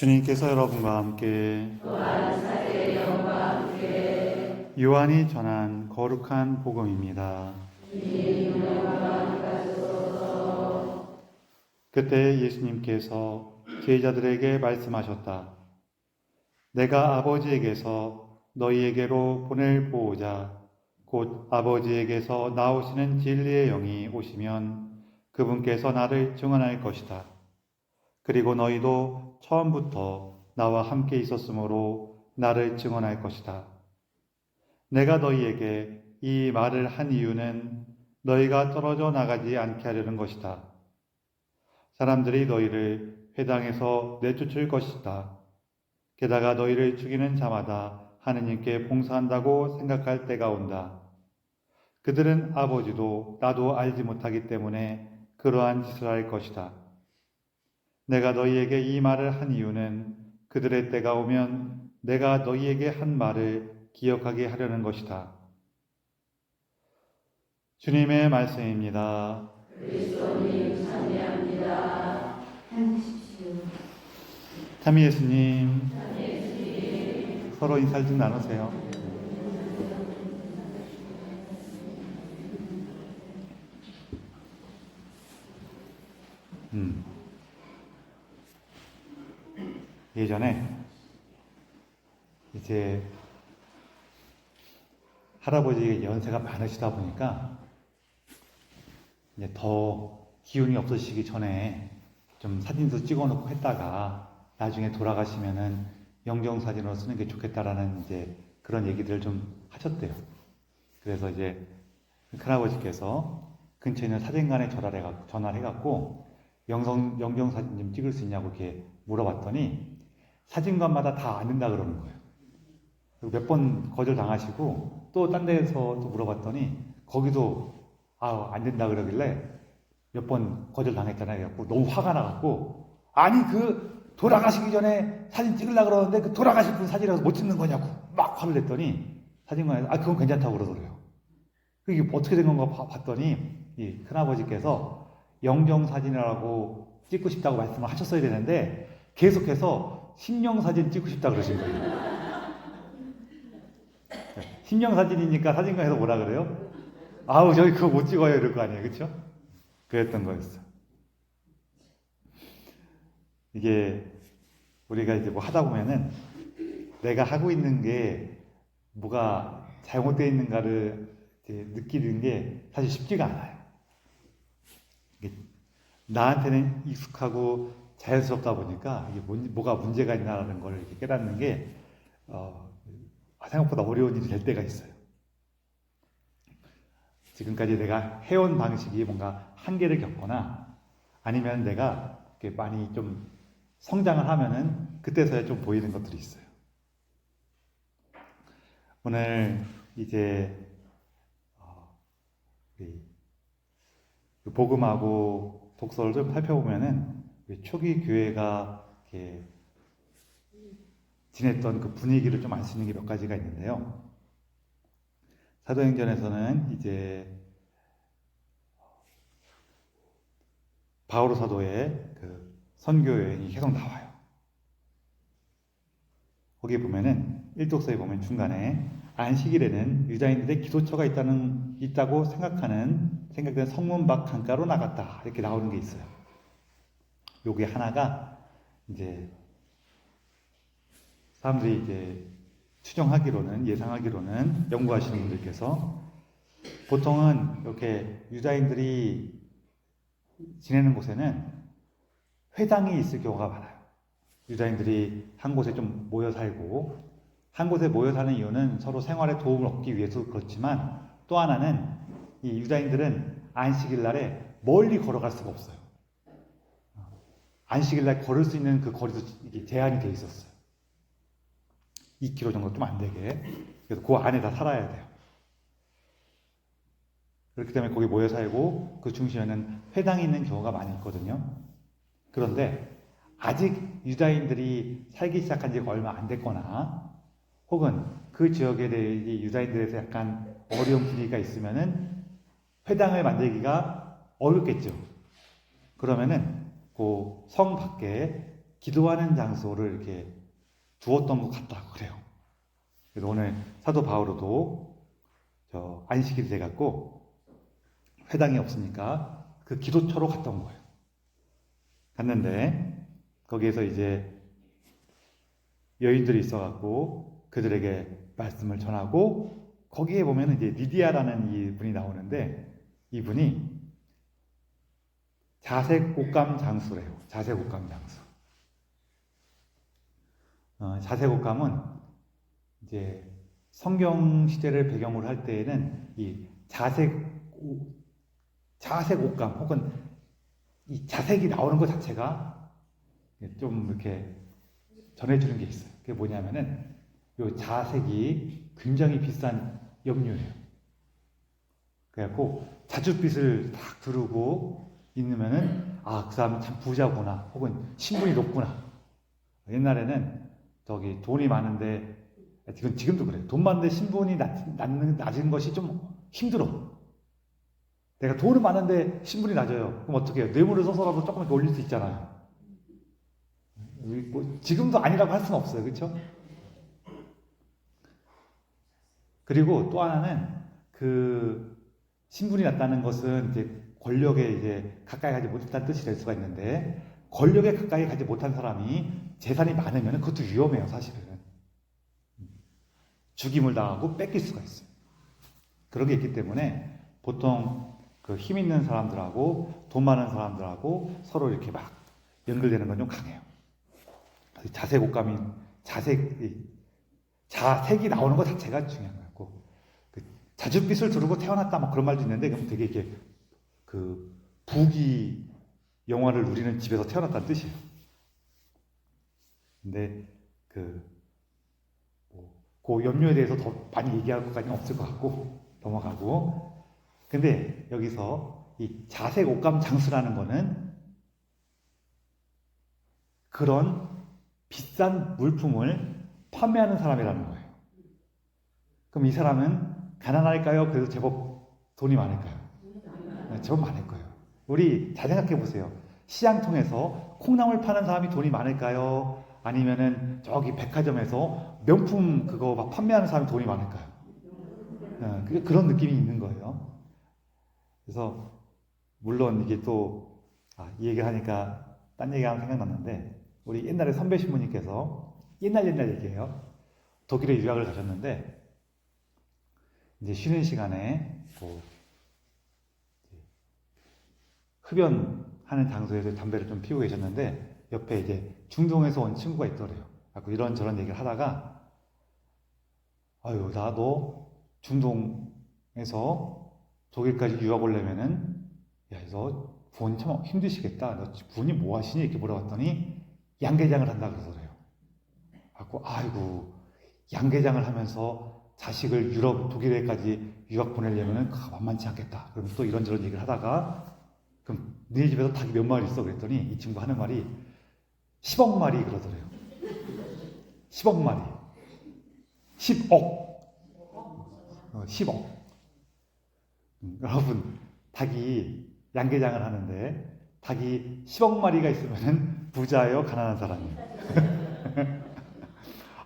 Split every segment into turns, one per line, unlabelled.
주님께서 여러분과 함께 요한이 전한 거룩한 복음입니다. 그때 예수님께서 제자들에게 말씀하셨다. 내가 아버지에게서 너희에게로 보낼 보호자 곧 아버지에게서 나오시는 진리의 영이 오시면 그분께서 나를 증언할 것이다. 그리고 너희도 처음부터 나와 함께 있었으므로 나를 증언할 것이다. 내가 너희에게 이 말을 한 이유는 너희가 떨어져 나가지 않게 하려는 것이다. 사람들이 너희를 회당에서 내쫓을 것이다. 게다가 너희를 죽이는 자마다 하느님께 봉사한다고 생각할 때가 온다. 그들은 아버지도 나도 알지 못하기 때문에 그러한 짓을 할 것이다. 내가 너희에게 이 말을 한 이유는 그들의 때가 오면 내가 너희에게 한 말을 기억하게 하려는 것이다. 주님의 말씀입니다.
그리스도님 찬미합니다.
참미 예수님, 서로 인사를 좀 나누세요. 예전에 이제 할아버지 연세가 많으시다 보니까 이제 더 기운이 없으시기 전에 좀 사진도 찍어놓고 했다가 나중에 돌아가시면은 영정사진으로 쓰는 게 좋겠다라는 이제 그런 얘기들을 좀 하셨대요. 그래서 이제 큰아버지께서 근처에 있는 사진관에 전화를 해갖고 영정사진 좀 찍을 수 있냐고 이렇게 물어봤더니 사진관마다 다 안 된다 그러는 거예요. 몇 번 거절당하시고 또 딴 데서 또 물어봤더니 거기도 안 된다 그러길래 몇 번 거절당했잖아요. 그래갖고 너무 화가 나갖고 아니 그 돌아가시기 전에 사진 찍으려고 그러는데 그 돌아가실 분 사진이라서 못 찍는 거냐고 막 화를 냈더니 사진관에서 그건 괜찮다고 그러더래요. 그게 어떻게 된 건가 봤더니 이 큰아버지께서 영정사진이라고 찍고 싶다고 말씀을 하셨어야 되는데 계속해서 신령사진 찍고 싶다 그러신 거예요. 신령사진이니까 사진관에서 뭐라 그래요? 아우 저기 그거 못 찍어요 이럴 거 아니에요. 그쵸? 그랬던 거였어. 이게 우리가 이제 뭐 하다 보면은 내가 하고 있는 게 뭐가 잘못되어 있는가를 이제 느끼는 게 사실 쉽지가 않아요. 나한테는 익숙하고 자연스럽다 보니까 이게 뭐가 문제가 있나라는 걸 이렇게 깨닫는 게 생각보다 어려운 일이 될 때가 있어요. 지금까지 내가 해온 방식이 뭔가 한계를 겪거나 아니면 내가 이렇게 많이 좀 성장을 하면은 그때서야 좀 보이는 것들이 있어요. 오늘 이제 복음하고 독서를 좀 살펴보면은 초기 교회가 이렇게 지냈던 그 분위기를 좀 알 수 있는 게 몇 가지가 있는데요. 사도행전에서는 이제 바오로 사도의 그 선교 여행이 계속 나와요. 거기 보면은 일독서에 보면 중간에 안식일에는 유다인들의 기도처가 있다고 생각되는 성문 밖 강가로 나갔다 이렇게 나오는 게 있어요. 요게 하나가 이제 사람들이 이제 예상하기로는 연구하시는 분들께서 보통은 이렇게 유다인들이 지내는 곳에는 회당이 있을 경우가 많아요. 유다인들이 한 곳에 좀 모여 살고 한 곳에 모여 사는 이유는 서로 생활에 도움을 얻기 위해서 그렇지만 또 하나는 이 유다인들은 안식일 날에 멀리 걸어갈 수가 없어요. 안식일 날 걸을 수 있는 그 거리도 이게 제한이 돼 있었어요. 2km 정도 좀 안 되게. 그래서 그 안에 다 살아야 돼요. 그렇기 때문에 거기 모여 살고 그 중심에는 회당이 있는 경우가 많이 있거든요. 그런데 아직 유다인들이 살기 시작한 지가 얼마 안 됐거나 혹은 그 지역에 대해 유다인들에서 약간 어려운 분위기가 있으면은 회당을 만들기가 어렵겠죠. 그러면은 그 성 밖에 기도하는 장소를 이렇게 두었던 것 같다고 그래요. 그래서 오늘 사도 바오로도 저 안식일이 돼갖고 회당이 없으니까 그 기도처로 갔던 거예요. 갔는데 거기에서 이제 여인들이 있어갖고 그들에게 말씀을 전하고 거기에 보면 이제 리디아라는 이 분이 나오는데 이분이 자색 옷감 장수래요. 자색 옷감 장수. 자색 옷감은 이제 성경 시대를 배경으로 할 때에는 이 자색 옷감 혹은 이 자색이 나오는 것 자체가 좀 이렇게 전해주는 게 있어요. 그게 뭐냐면은 이 자색이 굉장히 비싼 염료예요. 그래갖고 자줏빛을 딱 두르고 있으면은 그 사람은 참 부자구나 혹은 신분이 높구나. 옛날에는 저기 돈이 많은데 지금도 그래요. 돈 많은데 신분이 낮은 것이 좀 힘들어. 내가 돈은 많은데 신분이 낮아요. 그럼 어떻게 해요? 뇌물을 써서라도 조금 이렇게 올릴 수 있잖아요. 뭐 지금도 아니라고 할 수는 없어요. 그렇죠? 그리고 또 하나는 그 신분이 낮다는 것은 이제 권력에 이제 가까이 가지 못했다는 뜻이 될 수가 있는데 권력에 가까이 가지 못한 사람이 재산이 많으면 그것도 위험해요. 사실은. 죽임을 당하고 뺏길 수가 있어요. 그런 게 있기 때문에 보통 그 힘 있는 사람들하고 돈 많은 사람들하고 서로 이렇게 막 연결되는 건 좀 강해요. 자색 옷감이 자색이 나오는 것 자체가 중요한 거고 그 자줏빛을 두르고 태어났다 막 그런 말도 있는데 그럼 되게 이렇게 그 부귀 영화를 누리는 집에서 태어났다는 뜻이에요. 근데 그 염려에 대해서 더 많이 얘기할 것까지는 없을 것 같고 넘어가고. 근데 여기서 이 자색 옷감 장수라는 거는 그런 비싼 물품을 판매하는 사람이라는 거예요. 그럼 이 사람은 가난할까요? 그래도 제법 돈이 많을까요? 제법 많을 거예요. 우리 잘 생각해 보세요. 시장 통해서 콩나물 파는 사람이 돈이 많을까요? 아니면은 저기 백화점에서 명품 그거 막 판매하는 사람이 돈이 많을까요? 그런 느낌이 있는 거예요. 그래서 물론 이게 또 이 얘기를 하니까 딴 얘기가 생각났는데 우리 옛날에 선배 신부님께서 옛날 얘기예요. 독일에 유학을 가셨는데 이제 쉬는 시간에 흡연하는 장소에서 담배를 좀 피우고 계셨는데 옆에 이제 중동에서 온 친구가 있더래요. 이런저런 얘기를 하다가 나도 중동에서 독일까지 유학 오려면은 너 부모님 참 힘드시겠다. 너 부모님 뭐 하시니? 이렇게 물어봤더니 양계장을 한다 그러더래요. 아이고 양계장을 하면서 자식을 독일에까지 유학 보내려면은 만만치 않겠다. 그럼 또 이런저런 얘기를 하다가 그럼 너희 집에서 닭이 몇 마리 있어? 그랬더니 이 친구 하는 말이 10억 마리 그러더래요. 10억 마리. 10억. 10억. 여러분, 닭이 양계장을 하는데 닭이 10억 마리가 있으면 부자예요? 가난한 사람이에요?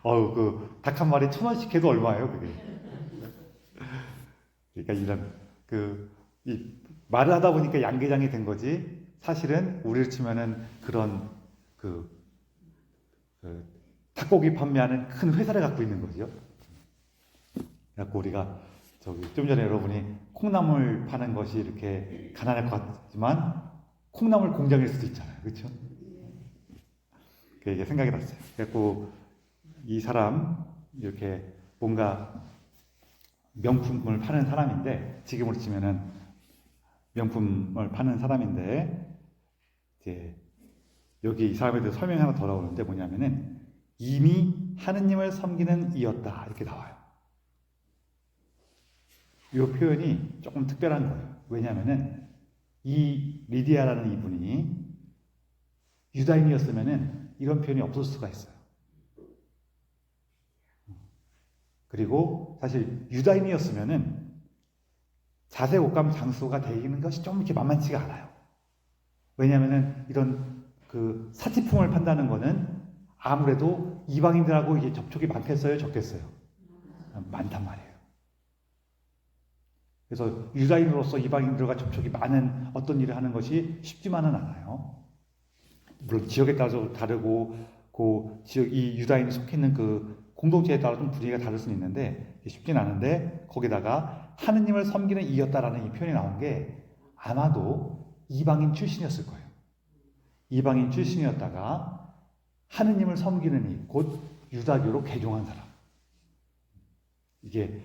그 닭 한 마리 1,000원씩 해도 얼마예요, 그게? 그러니까 이 말을 하다 보니까 양계장이 된 거지, 사실은 우리를 치면은 그런 닭고기 판매하는 큰 회사를 갖고 있는 거죠. 그래갖고 우리가 좀 전에 여러분이 콩나물 파는 것이 이렇게 가난할 것 같지만 콩나물 공장일 수도 있잖아요. 그렇죠? 그게 생각이 났어요. 그래갖고 이 사람 이렇게 뭔가 명품을 파는 사람인데 지금으로 치면은 명품을 파는 사람인데 이제 여기 이 사람에 대해서 설명이 하나 더 나오는데 뭐냐면은 이미 하느님을 섬기는 이였다 이렇게 나와요. 이 표현이 조금 특별한 거예요. 왜냐하면은 이 리디아라는 이분이 유다인이었으면은 이런 표현이 없을 수가 있어요. 그리고 사실 유다인이었으면은 자색 옷감 장수가 되는 것이 좀 이렇게 만만치가 않아요. 왜냐하면은 이런 그 사치품을 판다는 거는 아무래도 이방인들하고 이게 접촉이 많겠어요, 적겠어요? 많단 말이에요. 그래서 유다인으로서 이방인들과 접촉이 많은 어떤 일을 하는 것이 쉽지만은 않아요. 물론 지역에 따라서 다르고 그 지역 이 유다인이 속해 있는 그 공동체에 따라 좀 분위기가 다를 수는 있는데 쉽진 않은데 거기다가 하느님을 섬기는 이였다라는 이 표현이 나온 게 아마도 이방인 출신이었을 거예요. 이방인 출신이었다가 하느님을 섬기는 이 곧 유다교로 개종한 사람. 이게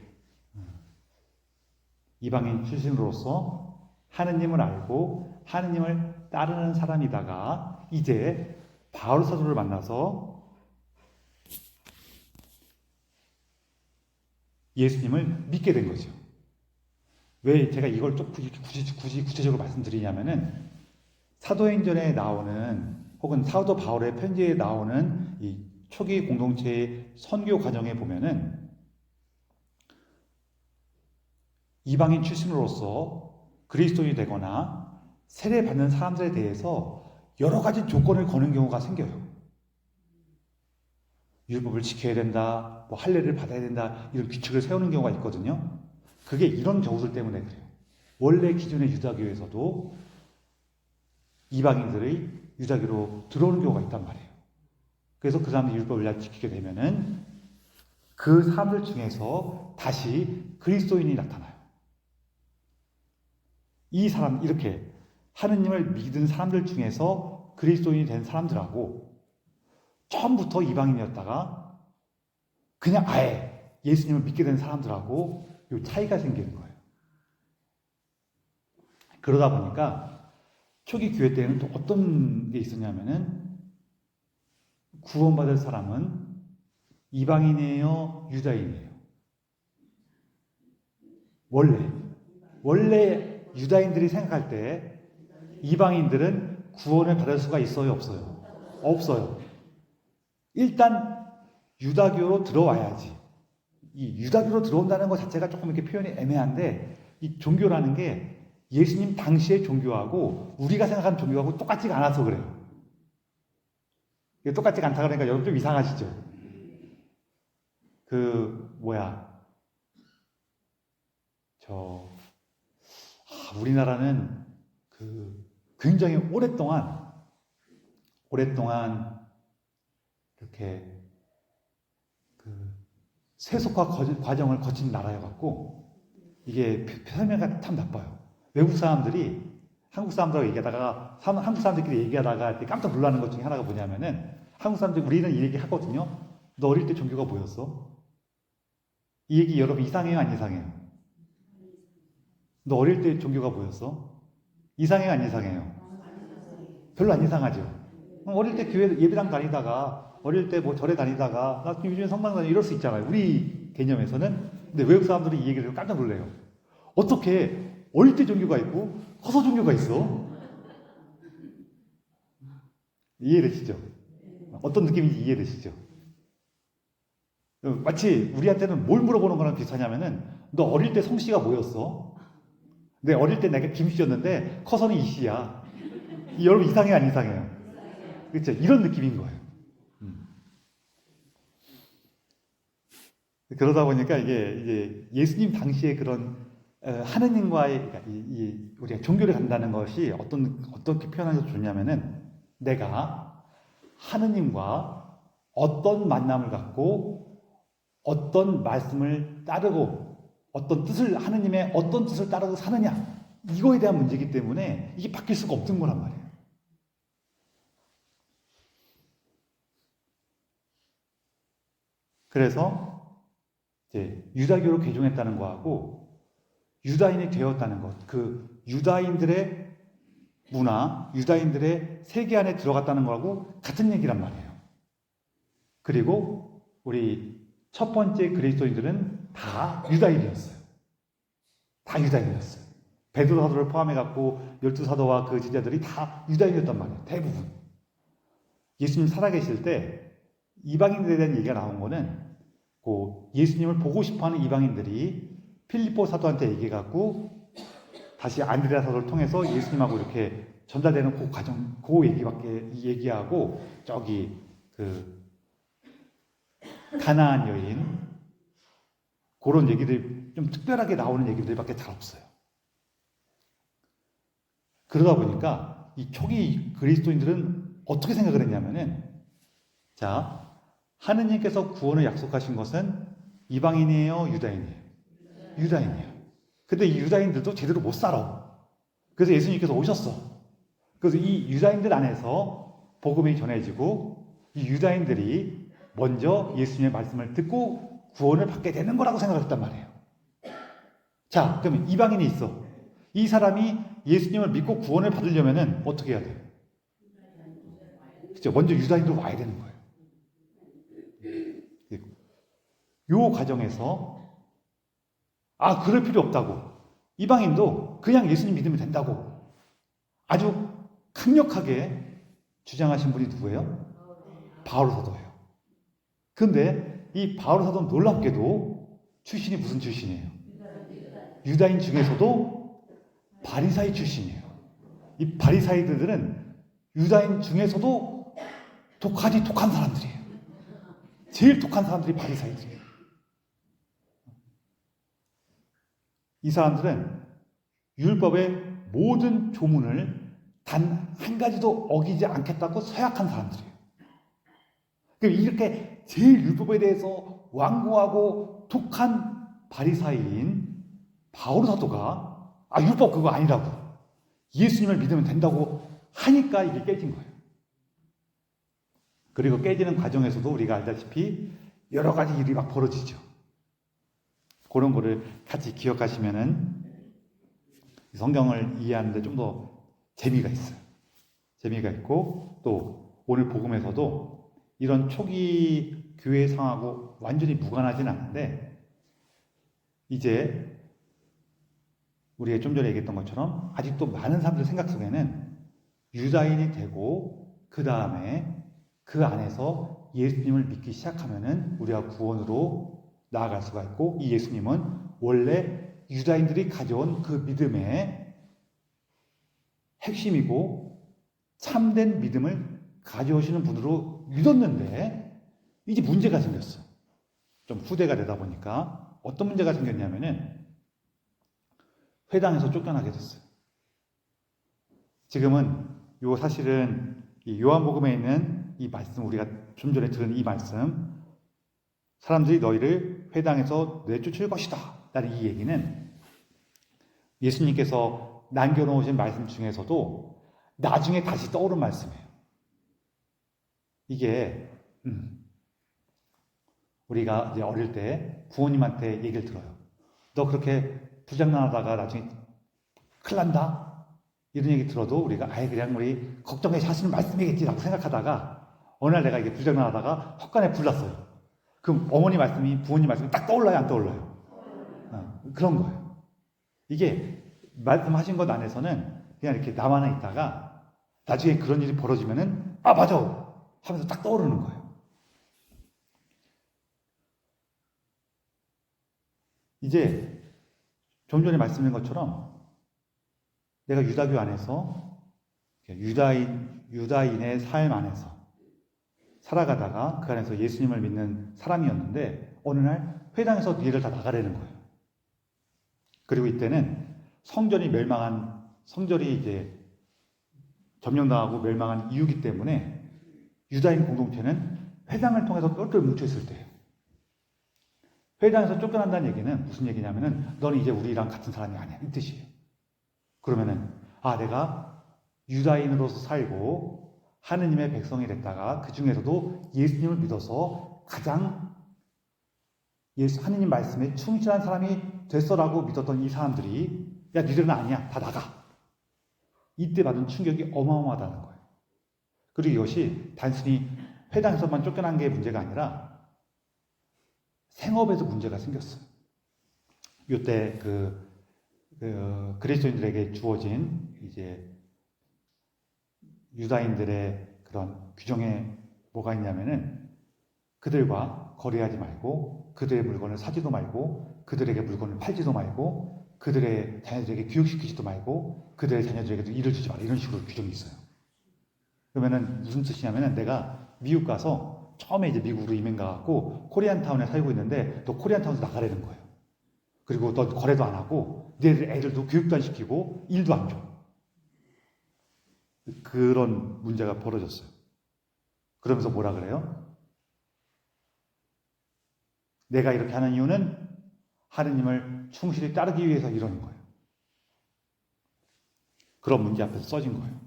이방인 출신으로서 하느님을 알고 하느님을 따르는 사람이다가 이제 바울 사도를 만나서 예수님을 믿게 된 거죠. 왜 제가 이걸 좀 굳이 구체적으로 말씀드리냐면은 사도행전에 나오는 혹은 사도 바울의 편지에 나오는 이 초기 공동체의 선교 과정에 보면은 이방인 출신으로서 그리스도인이 되거나 세례받는 사람들에 대해서 여러 가지 조건을 거는 경우가 생겨요. 율법을 지켜야 된다, 뭐 할례를 받아야 된다 이런 규칙을 세우는 경우가 있거든요. 그게 이런 경우들 때문에 그래요. 원래 기존의 유다교에서도 이방인들의 유다교로 들어오는 경우가 있단 말이에요. 그래서 그 사람들이 율법을 잘 지키게 되면은 그 사람들 중에서 다시 그리스도인이 나타나요. 이 사람, 이렇게 하느님을 믿은 사람들 중에서 그리스도인이 된 사람들하고 처음부터 이방인이었다가 그냥 아예 예수님을 믿게 된 사람들하고 이 차이가 생기는 거예요. 그러다 보니까 초기 교회 때는 또 어떤 게 있었냐면은 구원받을 사람은 이방인이에요, 유다인이에요. 원래 유다인들이 생각할 때 이방인들은 구원을 받을 수가 있어요, 없어요? 없어요. 일단 유다교로 들어와야지. 이 유다교로 들어온다는 것 자체가 조금 이렇게 표현이 애매한데 이 종교라는 게 예수님 당시의 종교하고 우리가 생각하는 종교하고 똑같지가 않아서 그래요. 똑같지가 않다 그러니까 여러분 좀 이상하시죠? 우리나라는 굉장히 오랫동안 이렇게 세속화 과정을 거친 나라여갖고 이게 설명이 참 나빠요. 외국 사람들이 한국 사람들하고 얘기하다가 한국 사람들끼리 얘기하다가 깜짝 놀라는 것 중에 하나가 뭐냐면은 한국 사람들 우리는 이 얘기 하거든요. 너 어릴 때 종교가 뭐였어? 이 얘기 여러분 이상해요, 안 이상해요? 너 어릴 때 종교가 뭐였어? 이상해요, 안 이상해요? 별로 안 이상하죠. 어릴 때 교회 예배당 다니다가 어릴 때 뭐 절에 다니다가 나 요즘에 성당 다니 이럴 수 있잖아요. 우리 개념에서는. 근데 외국 사람들이 이 얘기를 깜짝 놀래요. 어떻게 어릴 때 종교가 있고 커서 종교가 있어? 이해되시죠? 어떤 느낌인지 이해되시죠? 마치 우리한테는 뭘 물어보는 거랑 비슷하냐면은 너 어릴 때 성씨가 뭐였어? 내 어릴 때 내가 김씨였는데 커서는 이씨야. 여러분 이상해요, 안 이상해요? 그렇죠? 이런 느낌인 거예요. 그러다 보니까 이게 예수님 당시에 그런 하느님과의 그러니까 우리가 종교를 간다는 것이 어떻게 표현하면 좋냐면은 내가 하느님과 어떤 만남을 갖고 어떤 말씀을 따르고 하느님의 어떤 뜻을 따르고 사느냐 이거에 대한 문제이기 때문에 이게 바뀔 수가 없는 거란 말이에요. 그래서 이제 유다교로 개종했다는 거하고 유다인이 되었다는 것, 그 유다인들의 문화, 유다인들의 세계 안에 들어갔다는 거하고 같은 얘기란 말이에요. 그리고 우리 첫 번째 그리스도인들은 다 유다인이었어요. 다 유다인이었어요. 베드로 사도를 포함해갖고 12사도와 그 제자들이 다 유다인이었단 말이에요. 대부분. 예수님 살아계실 때 이방인들에 대한 얘기가 나온 거는 예수님을 보고 싶어하는 이방인들이 필리포 사도한테 얘기해갖고 다시 안드레아 사도를 통해서 예수님하고 이렇게 전달되는 그 과정, 그 얘기밖에 얘기하고 저기 그 가나안 여인 그런 얘기들 좀 특별하게 나오는 얘기들밖에 잘 없어요. 그러다 보니까 이 초기 그리스도인들은 어떻게 생각을 했냐면은 자, 하느님께서 구원을 약속하신 것은 이방인이에요, 유다인이에요? 유다인이에요. 근데 이 유다인들도 제대로 못 살아. 그래서 예수님께서 오셨어. 그래서 이 유다인들 안에서 복음이 전해지고 이 유다인들이 먼저 예수님의 말씀을 듣고 구원을 받게 되는 거라고 생각을 했단 말이에요. 자, 그러면 이방인이 있어. 이 사람이 예수님을 믿고 구원을 받으려면은 어떻게 해야 돼요? 그죠? 먼저 유다인으로 와야 되는 거예요. 요 과정에서 그럴 필요 없다고. 이방인도 그냥 예수님 믿으면 된다고. 아주 강력하게 주장하신 분이 누구예요? 바울 사도예요. 근데 이 바울 사도는 놀랍게도 출신이 무슨 출신이에요? 유다인 중에서도 바리사이 출신이에요. 이 바리사이들은 유다인 중에서도 독한 사람들이에요. 제일 독한 사람들이 바리사이들이에요. 이 사람들은 율법의 모든 조문을 단 한 가지도 어기지 않겠다고 서약한 사람들이에요. 이렇게 제일 율법에 대해서 완고하고 독한 바리사이인 바울 사도가 율법 그거 아니라고 예수님을 믿으면 된다고 하니까 이게 깨진 거예요. 그리고 깨지는 과정에서도 우리가 알다시피 여러 가지 일이 막 벌어지죠. 그런 거를 같이 기억하시면은 성경을 이해하는데 좀 더 재미가 있어요. 재미가 있고 또 오늘 복음에서도 이런 초기 교회 상하고 완전히 무관하진 않는데 이제 우리가 좀 전에 얘기했던 것처럼 아직도 많은 사람들 생각 속에는 유다인이 되고 그 다음에 그 안에서 예수님을 믿기 시작하면은 우리가 구원으로 나아갈 수가 있고 이 예수님은 원래 유다인들이 가져온 그 믿음의 핵심이고 참된 믿음을 가져오시는 분으로 믿었는데 이제 문제가 생겼어. 좀 후대가 되다 보니까 어떤 문제가 생겼냐면은 회당에서 쫓겨나게 됐어요. 지금은 요 사실은 이 요한복음에 있는 이 말씀 우리가 좀 전에 들은 이 말씀 사람들이 너희를 회당에서 내쫓을 것이다 라는 이 얘기는 예수님께서 남겨놓으신 말씀 중에서도 나중에 다시 떠오른 말씀이에요. 이게 우리가 이제 어릴 때 부모님한테 얘기를 들어요. 너 그렇게 불장난하다가 나중에 큰일 난다? 이런 얘기 들어도 우리가 그냥 우리 걱정해서 하시는 말씀이겠지라고 생각하다가 어느 날 내가 이게 불장난하다가 헛간에 불났어요. 그럼 어머니 말씀이 부모님 말씀이 딱 떠올라요? 안 떠올라요? 그런 거예요. 이게 말씀하신 것 안에서는 그냥 이렇게 나만은 있다가 나중에 그런 일이 벌어지면은 맞아! 하면서 딱 떠오르는 거예요. 이제 좀 전에 말씀드린 것처럼 내가 유다교 안에서 유다인의 삶 안에서 살아가다가 그 안에서 예수님을 믿는 사람이었는데 어느 날 회당에서 니를 다 나가라는 거예요. 그리고 이때는 성전이 이제 점령당하고 멸망한 이유기 때문에 유다인 공동체는 회당을 통해서 똘똘 뭉쳐있을 때예요. 회당에서 쫓겨난다는 얘기는 무슨 얘기냐면은 너는 이제 우리랑 같은 사람이 아니야 이 뜻이에요. 그러면은 내가 유다인으로서 살고 하느님의 백성이 됐다가 그 중에서도 예수님을 믿어서 가장 하느님 말씀에 충실한 사람이 됐어라고 믿었던 이 사람들이 야 니들은 아니야 다 나가. 이때 받은 충격이 어마어마하다는 거예요. 그리고 이것이 단순히 회당에서만 쫓겨난 게 문제가 아니라 생업에서 문제가 생겼어요. 이때 그리스도인들에게 주어진 이제 유다인들의 그런 규정에 뭐가 있냐면은 그들과 거래하지 말고 그들의 물건을 사지도 말고 그들에게 물건을 팔지도 말고 그들의 자녀들에게 교육시키지도 말고 그들의 자녀들에게도 일을 주지 마라 이런 식으로 규정이 있어요. 그러면은 무슨 뜻이냐면은 내가 미국 가서 처음에 이제 미국으로 이민 가갖고 코리안타운에 살고 있는데 너 코리안타운에서 나가라는 거예요. 그리고 너 거래도 안 하고 내 애들도 교육도 안 시키고 일도 안 줘. 그런 문제가 벌어졌어요. 그러면서 뭐라 그래요? 내가 이렇게 하는 이유는 하느님을 충실히 따르기 위해서 이러는 거예요. 그런 문제 앞에서 써진 거예요.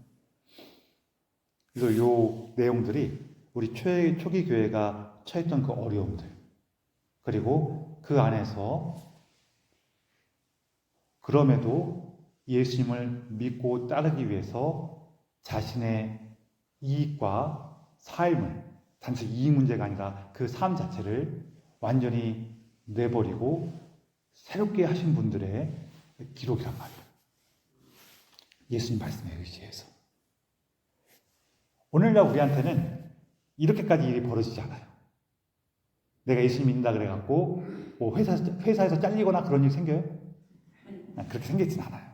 그래서 이 내용들이 우리 초기 교회가 처했던 그 어려움들, 그리고 그 안에서 그럼에도 예수님을 믿고 따르기 위해서 자신의 이익과 삶을, 단지 이익 문제가 아니라 그 삶 자체를 완전히 내버리고 새롭게 하신 분들의 기록이란 말이에요. 예수님 말씀에 의지해서. 오늘날 우리한테는 이렇게까지 일이 벌어지지 않아요. 내가 예수님 믿는다 그래갖고 뭐 회사에서 잘리거나 그런 일이 생겨요? 그렇게 생기진 않아요.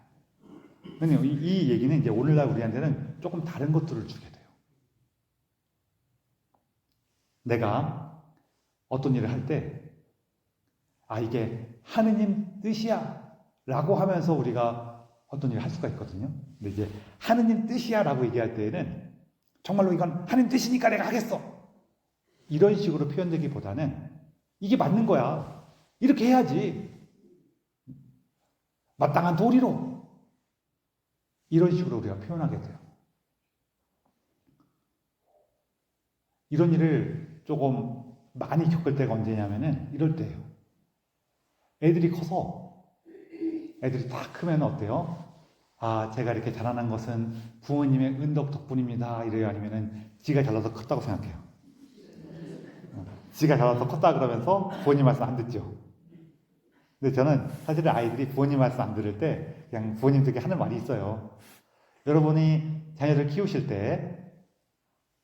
근데 이 얘기는 이제 오늘날 우리한테는 조금 다른 것들을 주게 돼요. 내가 어떤 일을 할 때, 이게 하느님 뜻이야 라고 하면서 우리가 어떤 일을 할 수가 있거든요. 근데 이제 하느님 뜻이야 라고 얘기할 때에는 정말로 이건 하느님 뜻이니까 내가 하겠어 이런 식으로 표현되기보다는 이게 맞는 거야, 이렇게 해야지, 마땅한 도리로, 이런 식으로 우리가 표현하게 돼요. 이런 일을 조금 많이 겪을 때가 언제냐면은 이럴 때예요. 애들이 커서, 애들이 다 크면 어때요? 제가 이렇게 자라난 것은 부모님의 은덕 덕분입니다. 이래요? 아니면은 지가 잘나서 컸다고 생각해요? 지가 잘나서 컸다 그러면서 부모님 말씀 안 듣죠. 근데 저는 사실 아이들이 부모님 말씀 안 들을 때 그냥 부모님들께 하는 말이 있어요. 여러분이 자녀를 키우실 때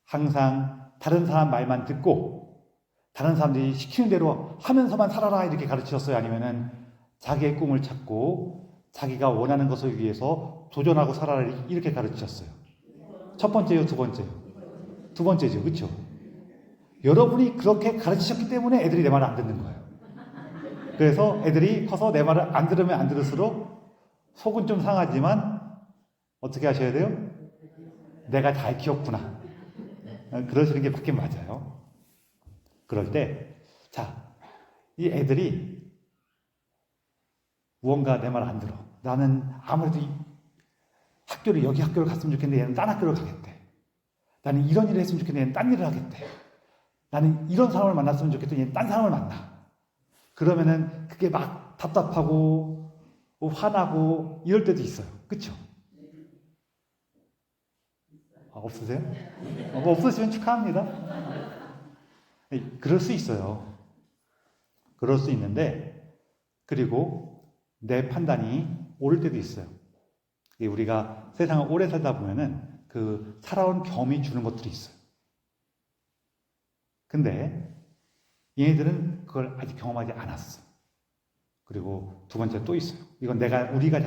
항상 다른 사람 말만 듣고 다른 사람들이 시키는 대로 하면서만 살아라 이렇게 가르치셨어요? 아니면은 자기의 꿈을 찾고 자기가 원하는 것을 위해서 도전하고 살아라 이렇게 가르치셨어요? 첫 번째요, 두 번째요? 두 번째죠, 그렇죠? 여러분이 그렇게 가르치셨기 때문에 애들이 내 말을 안 듣는 거예요. 그래서 애들이 커서 내 말을 안 들으면 안 들을수록 속은 좀 상하지만 어떻게 하셔야 돼요? 내가 잘 키웠구나, 그러시는 게 맞긴 맞아요. 그럴 때, 이 애들이 무언가 내 말 안 들어. 나는 아무래도 여기 학교를 갔으면 좋겠는데 얘는 딴 학교를 가겠대. 나는 이런 일을 했으면 좋겠는데 얘는 딴 일을 하겠대. 나는 이런 사람을 만났으면 좋겠는데 얘는 딴 사람을 만나. 그러면은 그게 막 답답하고 화나고 이럴 때도 있어요. 그쵸? 없으세요? 없으시면 축하합니다. 그럴 수 있어요. 그럴 수 있는데, 그리고 내 판단이 옳을 때도 있어요. 우리가 세상을 오래 살다 보면은 그 살아온 경험이 주는 것들이 있어요. 근데 얘네들은 그걸 아직 경험하지 않았어. 그리고 두 번째 또 있어요. 이건 우리가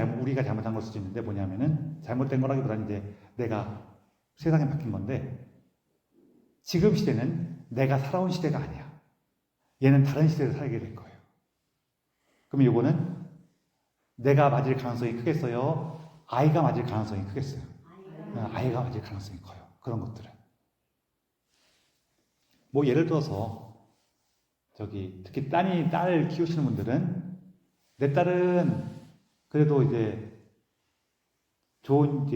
잘못한 걸 수도 있는데 뭐냐면은 잘못된 거라기보다는 이제 내가 세상에 바뀐 건데, 지금 시대는 내가 살아온 시대가 아니야. 얘는 다른 시대를 살게 될 거예요. 그럼 이거는 내가 맞을 가능성이 크겠어요? 아이가 맞을 가능성이 크겠어요? 아이가 맞을 가능성이 커요. 그런 것들은. 뭐 예를 들어서 특히 딸을 키우시는 분들은, 내 딸은 그래도 이제 좋은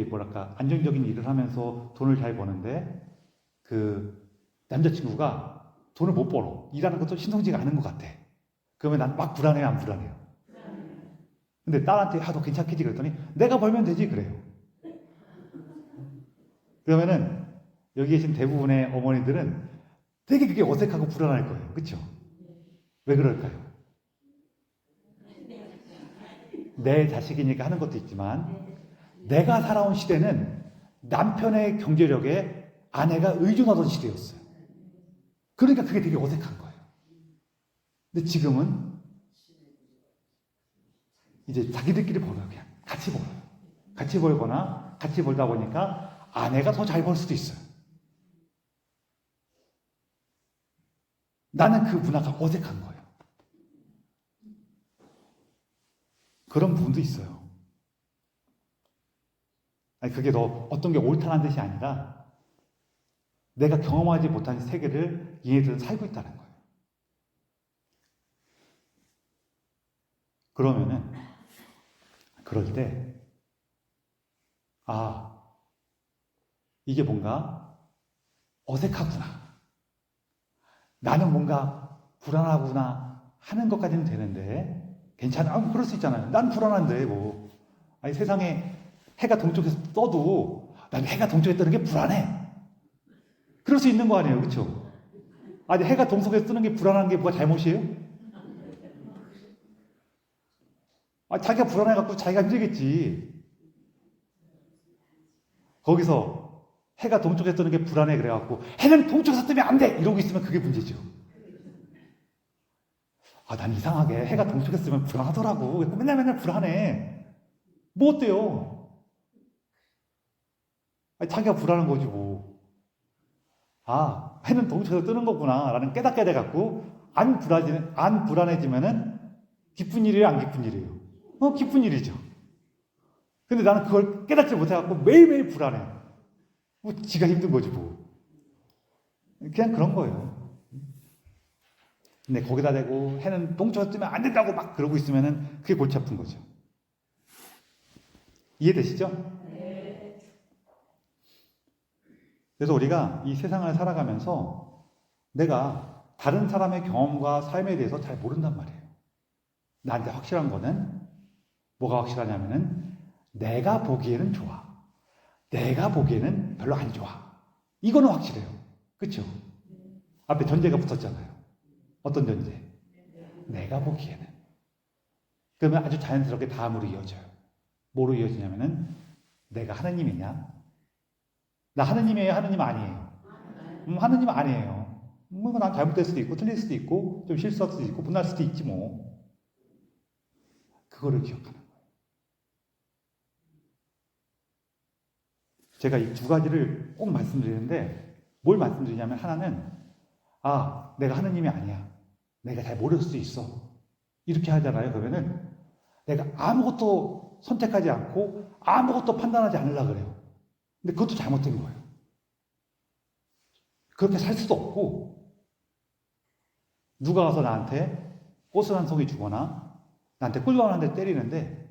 안정적인 일을 하면서 돈을 잘 버는데 그 남자친구가 돈을 못 벌어. 일하는 것도 신성지가 않은 것 같아. 그러면 난 막 불안해요, 안 불안해요? 근데 딸한테 너 괜찮겠지 그랬더니 내가 벌면 되지 그래요. 그러면은 여기 계신 대부분의 어머니들은 되게 그게 어색하고 불안할 거예요. 그렇죠? 왜 그럴까요? 내 자식이니까 하는 것도 있지만 내가 살아온 시대는 남편의 경제력에 아내가 의존하던 시대였어요. 그러니까 그게 되게 어색한 거예요. 근데 지금은 이제 자기들끼리 벌어요. 그냥 같이 벌어요. 같이 벌거나 같이 벌다 보니까 아내가 더 잘 벌 수도 있어요. 나는 그 문화가 어색한 거예요. 그런 부분도 있어요. 아니, 그게 너 어떤 게 옳다는 뜻이 아니라 내가 경험하지 못한 세계를 얘네들은 살고 있다는 거예요. 그러면은 그럴 때 아, 이게 뭔가 어색하구나. 나는 뭔가 불안하구나 하는 것까지는 되는데 괜찮아. 그럴 수 있잖아요. 난 불안한데 뭐. 아니 세상에 해가 동쪽에서 떠도 난 해가 동쪽에 뜨는 게 불안해. 그럴 수 있는 거 아니에요. 그렇죠? 아니 해가 동쪽에서 뜨는 게 불안한 게 뭐가 잘못이에요? 아, 자기가 불안해갖고 자기가 힘들겠지. 거기서 해가 동쪽에서 뜨는 게 불안해 그래갖고 해는 동쪽에서 뜨면 안 돼! 이러고 있으면 그게 문제죠. 아, 난 이상하게 해가 동쪽에서 뜨면 불안하더라고. 맨날 불안해. 뭐 어때요? 아니, 자기가 불안한 거지 뭐. 아, 해는 동쪽에서 뜨는 거구나 라는 깨닫게 돼갖고 안 불안해지면은 기쁜 일이에요, 안 기쁜 일이에요? 기쁜 일이죠. 근데 나는 그걸 깨닫지 못해갖고 매일매일 불안해. 뭐 지가 힘든 거지 뭐. 그냥 그런 거예요. 근데 거기다 대고 해는 동쪽에서 뜨면 안 된다고 막 그러고 있으면은 그게 골치 아픈 거죠. 이해되시죠?
네.
그래서 우리가 이 세상을 살아가면서 내가 다른 사람의 경험과 삶에 대해서 잘 모른단 말이에요. 나한테 확실한 거는 뭐가 확실하냐면은 내가 보기에는 좋아. 내가 보기에는 별로 안 좋아. 이거는 확실해요. 그렇죠? 앞에 전제가 붙었잖아요. 어떤 전제? 내가 보기에는. 그러면 아주 자연스럽게 다음으로 이어져요. 뭐로 이어지냐면은 내가 하느님이냐? 나 하느님이에요? 하느님 아니에요? 하느님 아니에요. 난 잘못될 수도 있고 틀릴 수도 있고 좀 실수할 수도 있고 분할 수도 있지 뭐. 그거를 기억하는 거예요. 제가 이 두 가지를 꼭 말씀드리는데 뭘 말씀드리냐면 하나는 내가 하느님이 아니야. 내가 잘 모를 수도 있어. 이렇게 하잖아요. 그러면은 내가 아무것도 선택하지 않고 아무것도 판단하지 않으려고 그래요. 근데 그것도 잘못된 거예요. 그렇게 살 수도 없고 누가 와서 나한테 꽃을 한 송이 주거나 나한테 꿀밤을 한 대 때리는데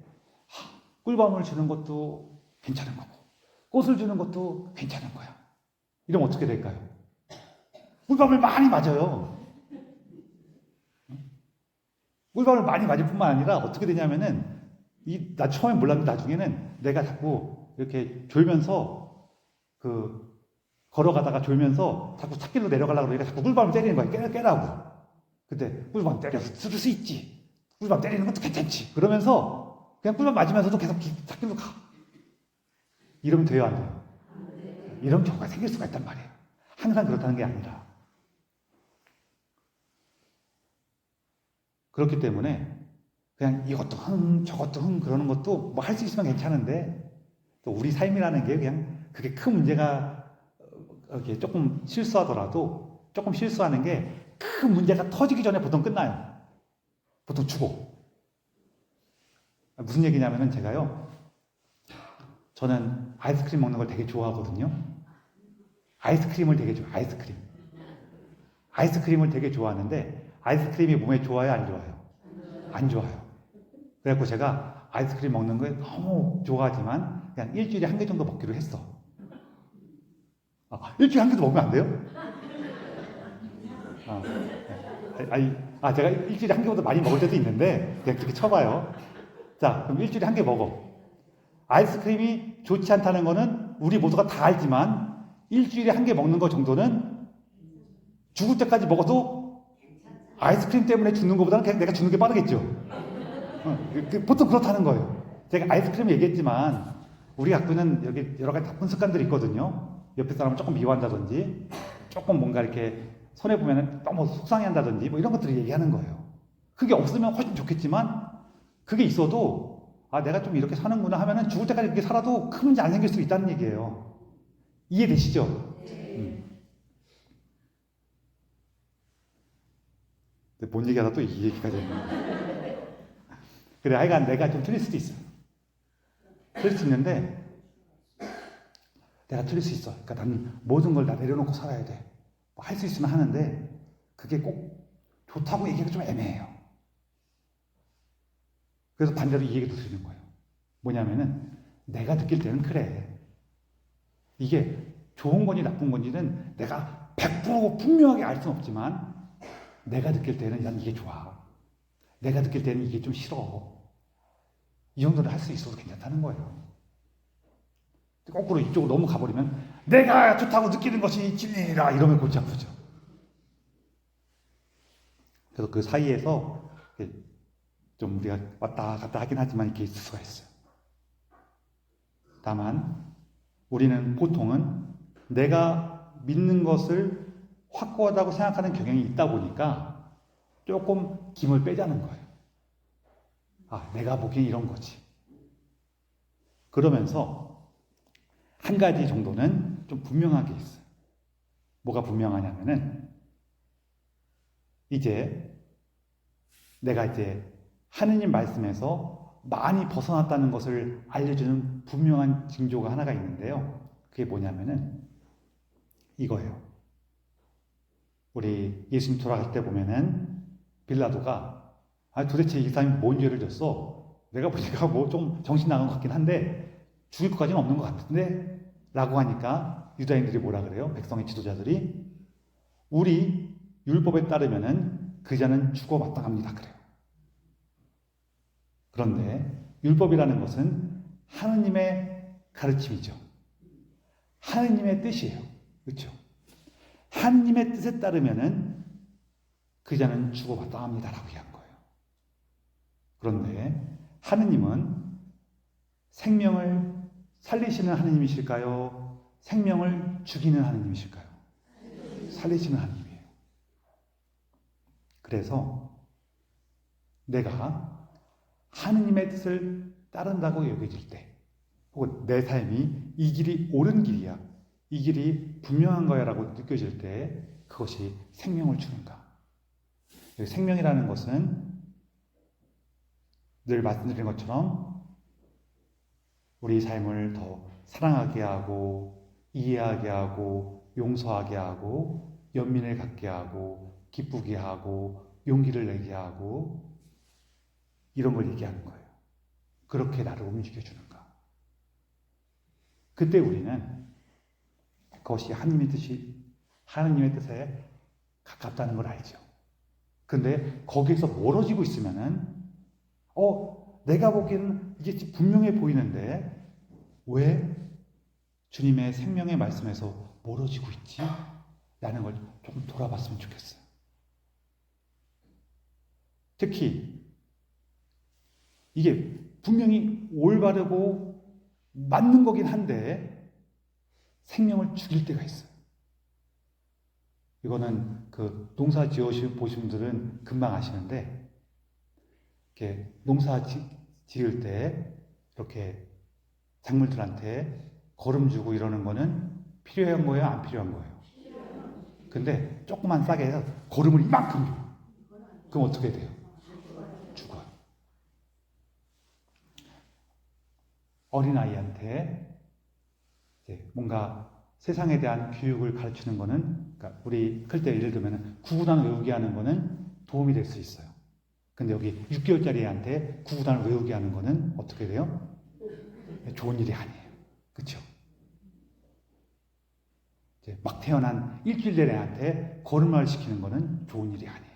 꿀밤을 주는 것도 괜찮은 거고 꽃을 주는 것도 괜찮은 거야. 이러면 어떻게 될까요? 꿀밤을 많이 맞아요. 꿀밤을 많이 맞을 뿐만 아니라 어떻게 되냐면은 나 처음엔 몰랐는데 나중에는 내가 자꾸 이렇게 졸면서 걸어가다가 졸면서 자꾸 찻길로 내려가려고 그러니까 자꾸 꿀밤을 때리는 거야. 깨라고. 근데 꿀밤 때려서 쓸 수 있지. 꿀밤 때리는 것도 괜찮지. 그러면서 그냥 꿀밤 맞으면서도 계속 찻길로 가. 이러면 돼요, 안 돼요? 이런 경우가 생길 수가 있단 말이에요. 항상 그렇다는 게 아니라. 그렇기 때문에 그냥 이것도 저것도 그러는 것도 뭐 할 수 있으면 괜찮은데 또 우리 삶이라는 게 그냥 그게 큰 문제가 이렇게 조금 실수하더라도 조금 실수하는 게 큰 문제가 터지기 전에 보통 끝나요. 보통 죽어. 무슨 얘기냐면은 제가요. 저는 아이스크림 먹는 걸 되게 좋아하거든요. 아이스크림을 되게 좋아해요. 아이스크림을 되게 좋아하는데 아이스크림이 몸에 좋아요? 안 좋아요? 안 좋아요. 그래갖고 제가 아이스크림 먹는 걸 너무 좋아하지만 그냥 일주일에 한 개 정도 먹기로 했어. 일주일에 한 개도 먹으면 안 돼요? 제가 일주일에 한 개보다 많이 먹을 때도 있는데 그냥 그렇게 쳐봐요. 자, 그럼 일주일에 한 개 먹어. 아이스크림이 좋지 않다는 거는 우리 모두가 다 알지만 일주일에 한 개 먹는 거 정도는 죽을 때까지 먹어도 아이스크림 때문에 죽는 것보다는 그냥 내가 죽는 게 빠르겠죠. 보통 그렇다는 거예요. 제가 아이스크림 얘기했지만 우리 갖고 있는 여기 여러 가지 나쁜 습관들이 있거든요. 옆에 사람을 조금 미워한다든지 조금 뭔가 이렇게 손해보면 너무 속상해한다든지 뭐 이런 것들을 얘기하는 거예요. 그게 없으면 훨씬 좋겠지만 그게 있어도 내가 좀 이렇게 사는구나 하면은 죽을 때까지 이렇게 살아도 큰 문제 안 생길 수 있다는 얘기예요. 이해되시죠? 근데 뭔 얘기하다 또 이 얘기가 되네. 그래, 하여간 내가 좀 틀릴 수도 있어. 틀릴 수 있는데, 내가 틀릴 수 있어. 그러니까 나는 모든 걸 다 내려놓고 살아야 돼. 뭐 할 수 있으면 하는데, 그게 꼭 좋다고 얘기가 좀 애매해요. 그래서 반대로 이 얘기도 드리는 거예요. 뭐냐면은, 내가 느낄 때는 그래. 이게 좋은 건지 나쁜 건지는 내가 100% 분명하게 알 수는 없지만, 내가 느낄 때는 난 이게 좋아. 내가 느낄 때는 이게 좀 싫어. 이 정도는 할 수 있어도 괜찮다는 거예요. 거꾸로 이쪽으로 너무 가버리면 내가 좋다고 느끼는 것이 진리라 이러면 골치 아프죠. 그래서 그 사이에서 좀 우리가 왔다 갔다 하긴 하지만 이렇게 있을 수가 있어요. 다만 우리는 보통은 내가 믿는 것을 확고하다고 생각하는 경향이 있다 보니까 조금 김을 빼자는 거예요. 내가 보기엔 이런 거지. 그러면서 한 가지 정도는 좀 분명하게 있어요. 뭐가 분명하냐면은 내가 하느님 말씀에서 많이 벗어났다는 것을 알려주는 분명한 징조가 하나가 있는데요. 그게 뭐냐면은 이거예요. 우리 예수님 돌아갈 때 보면은 빌라도가 도대체 이 사람이 뭔 죄를 졌어? 내가 보니까 뭐 좀 정신 나간 것 같긴 한데 죽일 것까지는 없는 것 같은데? 라고 하니까 유다인들이 뭐라 그래요? 백성의 지도자들이 우리 율법에 따르면은 그 자는 죽어 마땅합니다. 그래요. 그런데 율법이라는 것은 하느님의 가르침이죠. 하느님의 뜻이에요. 그렇죠? 하느님의 뜻에 따르면은 그 자는 죽어 마땅합니다라고 얘기한 거예요. 그런데 하느님은 생명을 살리시는 하느님이실까요? 생명을 죽이는 하느님이실까요? 살리시는 하느님이에요. 그래서 내가 하느님의 뜻을 따른다고 여겨질 때, 혹은 내 삶이 이 길이 옳은 길이야, 이 길이 분명한 거야 라고 느껴질 때 그것이 생명을 주는가. 생명이라는 것은 늘 말씀드린 것처럼 우리 삶을 더 사랑하게 하고 이해하게 하고 용서하게 하고 연민을 갖게 하고 기쁘게 하고 용기를 내게 하고 이런 걸 얘기하는 거예요. 그렇게 나를 움직여주는가. 그때 우리는 그것이 하느님의 뜻에 가깝다는 걸 알죠. 근데 거기에서 멀어지고 있으면은 내가 보기에는 이게 분명해 보이는데 왜 주님의 생명의 말씀에서 멀어지고 있지? 라는 걸 좀 돌아봤으면 좋겠어요. 특히 이게 분명히 올바르고 맞는 거긴 한데 생명을 죽일 때가 있어요. 이거는 그 농사 지으신 분들은 금방 아시는데 이렇게 농사 지을 때 이렇게 작물들한테 거름 주고 이러는 거는 필요한 거예요? 안 필요한 거예요? 근데 조금만 싸게 해서 거름을 이만큼 줘. 그럼 어떻게 돼요? 죽어요. 어린아이한테 뭔가 세상에 대한 교육을 가르치는 거는, 그러니까 우리 클 때 예를 들면 구구단 외우게 하는 거는 도움이 될 수 있어요. 근데 여기 6개월짜리 애한테 구구단을 외우게 하는 거는 어떻게 돼요? 좋은 일이 아니에요. 그렇죠? 막 태어난 일주일 된 애한테 걸음마를 시키는 거는 좋은 일이 아니에요.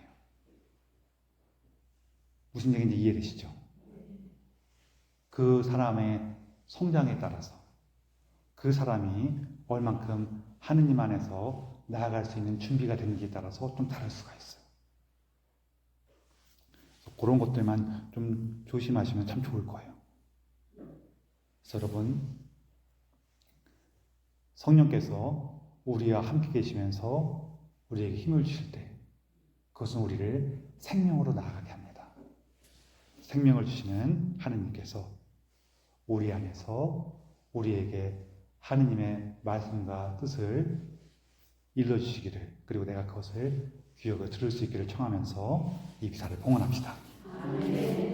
무슨 얘기인지 이해되시죠? 그 사람의 성장에 따라서 그 사람이 얼만큼 하느님 안에서 나아갈 수 있는 준비가 되는지에 따라서 좀 다를 수가 있어요. 그래서 그런 것들만 좀 조심하시면 참 좋을 거예요. 그래서 여러분, 성령께서 우리와 함께 계시면서 우리에게 힘을 주실 때 그것은 우리를 생명으로 나아가게 합니다. 생명을 주시는 하느님께서 우리 안에서 우리에게 하느님의 말씀과 뜻을 일러주시기를, 그리고 내가 그것을 귀여겨 들을 수 있기를 청하면서 이 미사를 봉헌합시다.
아멘.